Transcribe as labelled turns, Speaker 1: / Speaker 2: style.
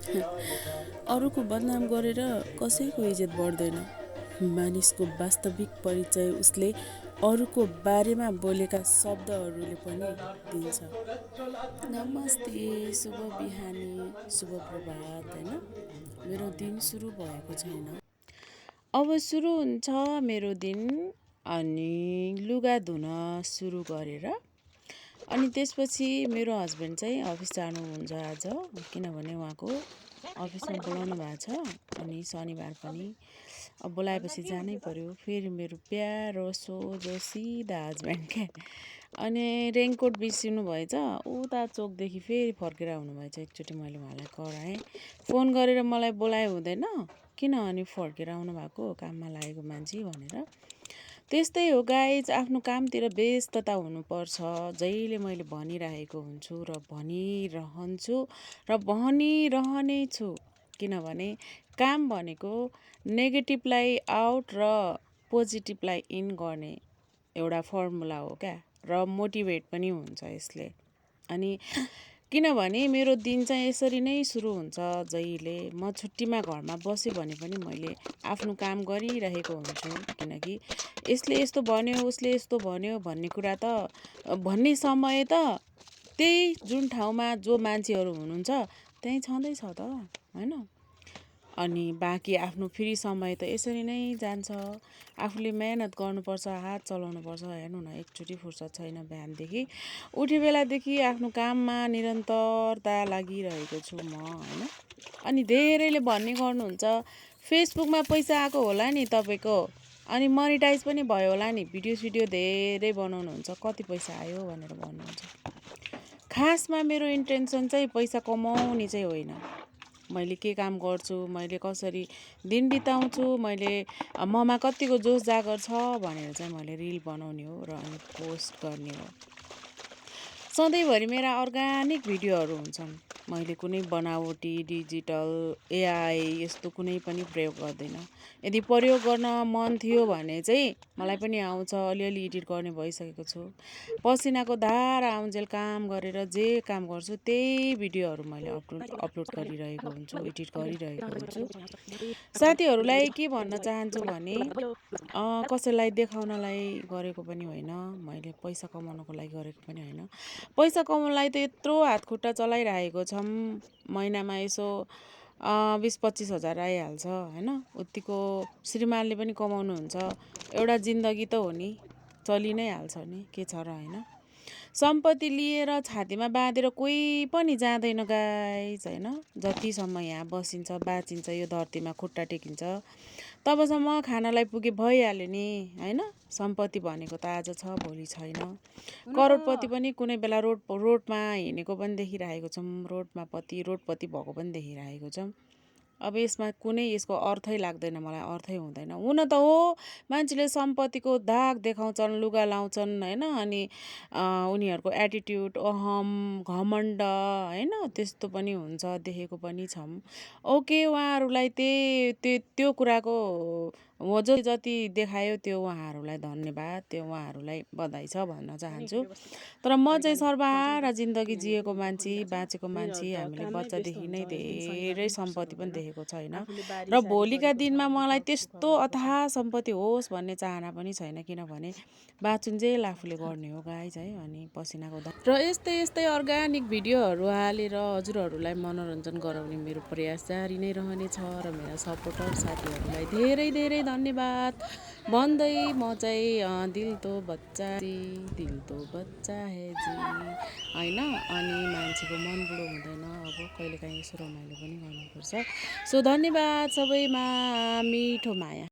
Speaker 1: अरूको बदनाम गरेर कसैको इज्जत बढ्दैन। मानिसको वास्तविक परिचय उसले अरूको बारेमा बोलेका शब्दहरूले पनि दिन्छ। नमस्ते, शुभ बिहानी, शुभ प्रभात, होइन? मेरो दिन सुरु भएको छैन। अब सुरु हुन्छ मेरो दिन। अनि लुगा धुन सुरु गरेर अनि त्यसपछि मेरो हस्बेन्ड चाहिँ अफिस जानुहुन्छ आज, किनभने उहाँको अफिसमा बोलाउनु भएको छ। अनि शनिबार पनि अब बोलाएपछि जानै पर्यो। फेरि मेरो प्यारो सोझो सिधा हस्बेन्ड क्या। अनि रेनकोट बिर्सिनु भएछ, उता चोकदेखि फेरि फर्केर आउनुभएछ। एकचोटि मैले उहाँलाई कराएँ, फोन गरेर मलाई बोलाए हुँदैन, किन अनि फर्केर आउनु भएको, काममा लागेको मान्छे भनेर। त्यस्तै हो गाइज, आफ्नो कामतिर व्यस्तता हुनुपर्छ। जहिले मैले भनिरहेको हुन्छु र भनिरहन्छु र भनिरहनेछु, किनभने काम भनेको नेगेटिभलाई आउट र पोजिटिभलाई इन गर्ने एउटा फर्मुला हो क्या, र मोटिभेट पनि हुन्छ यसले। अनि किनभने मेरो दिन चाहिँ यसरी नै सुरु हुन्छ। जहिले म छुट्टीमा घरमा बसेँ भने पनि मैले आफ्नो काम गरिरहेको हुन्छु, किनकि यसले यस्तो भन्यो, उसले यस्तो भन्यो भन्ने कुरा त भन्ने समय त त्यही जुन ठाउँमा जो मान्छेहरू हुनुहुन्छ त्यहीँ छँदैछ त, होइन? अनि बाँकी आफ्नो फ्री समय त यसरी नै जान्छ। आफूले मेहनत गर्नुपर्छ, हात चलाउनुपर्छ। हेर्नु न, एकचोटि फुर्सद छैन बिहानदेखि उठे बेलादेखि आफ्नो काममा निरन्तरता लागिरहेको छु म, होइन? अनि धेरैले भन्ने गर्नुहुन्छ, फेसबुकमा पैसा आएको होला नि तपाईँको, अनि मोनिटाइज पनि भयो होला नि, भिडियो धेरै बनाउनुहुन्छ, कति पैसा आयो भनेर भन्नुहुन्छ। खासमा मेरो इन्टेन्सन चाहिँ पैसा कमाउने चाहिँ होइन। मैले के काम गर्छु, मैले कसरी दिन बिताउँछु, मैले ममा कतिको जोस जागर छ भनेर चाहिँ मैले रिल बनाउने हो र अनि पोस्ट गर्ने हो। सधैँभरि मेरा अर्ग्यानिक भिडियोहरू हुन्छन्। मैले कुनै बनावटी डिजिटल एआई यस्तो कुनै पनि प्रयोग गर्दैन। यदि प्रयोग गर्न मन थियो भने चाहिँ मलाई पनि आउँछ, अलिअलि एडिट गर्ने भइसकेको छु। पसिनाको धारा आउन्जेल काम गरेर जे काम गर्छु त्यही भिडियोहरू मैले अपलोड गरिरहेको हुन्छु, एडिट गरिरहेको हुन्छु। साथीहरूलाई के भन्न चाहन्छु भने कसैलाई देखाउनलाई गरेको पनि होइन, मैले पैसा कमाउनको लागि गरेको पनि होइन। पैसा कमाउनलाई त यत्रो हातखुट्टा चलाइरहेको छौँ, महिनामा यसो 20-25 हजार आइहाल्छ, होइन? उत्तिको श्रीमानले पनि कमाउनुहुन्छ। एउटा जिन्दगी त हो नि, चलि नै हाल्छ नि, के छ र, होइन? सम्पत्ति लिएर छातीमा बाँधेर कोही पनि जाँदैन गाइज, होइन? जतिसम्म यहाँ बसिन्छ, बाँचिन्छ, यो धरतीमा खुट्टा टेकिन्छ, तबसम्म खानलाई पुगे भइहाल्यो नि, होइन? सम्पत्ति भनेको त आज छ, भोलि छैन। करोडपति पनि कुनै बेला रोडमा हिँडेको पनि देखिरहेको छौँ, रोडपति भएको पनि देखिरहेको छौँ। अब यसमा कुनै यसको अर्थै लाग्दैन मलाई, अर्थै हुँदैन। हुन त हो, मान्छेले सम्पत्तिको दाग देखाउँछन्, लुगा लाउँछन्, होइन? अनि उनीहरूको एटिट्युड, अहम, घमण्ड, होइन? त्यस्तो पनि हुन्छ, देखेको पनि छौँ। ओके, उहाँहरूलाई त्यो कुराको जति देखायो त्यो उहाँहरूलाई धन्यवाद, त्यो उहाँहरूलाई बधाई छ भन्न चाहन्छु। तर म चाहिँ सर्वहारा जिन्दगी जिएको मान्छे, बाँचेको मान्छे। हामीले बच्चादेखि नै धेरै सम्पत्ति पनि देखेको छैन, र भोलिका दिनमा मलाई त्यस्तो अथाह सम्पत्ति होस् भन्ने चाहना पनि छैन, किनभने बाँचुन्जेल आफूले गर्ने हो गाइज, है? अनि पसिनाको र यस्तै अर्ग्यानिक भिडियोहरू हालेर हजुरहरूलाई मनोरञ्जन गराउने मेरो प्रयास जारी नै रहनेछ। र मेरा सपोर्टर साथीहरूलाई धेरै धेरै धन्यवाद भन्दै म चाहिँ दिल तो बच्चा है जी, होइन? अनि मान्छेको मन बुढो हुँदैन, अब कहिलेकाहीँ यसो रमाइलो पनि गर्नुपर्छ। सो धन्यवाद सबैमा, मिठो माया।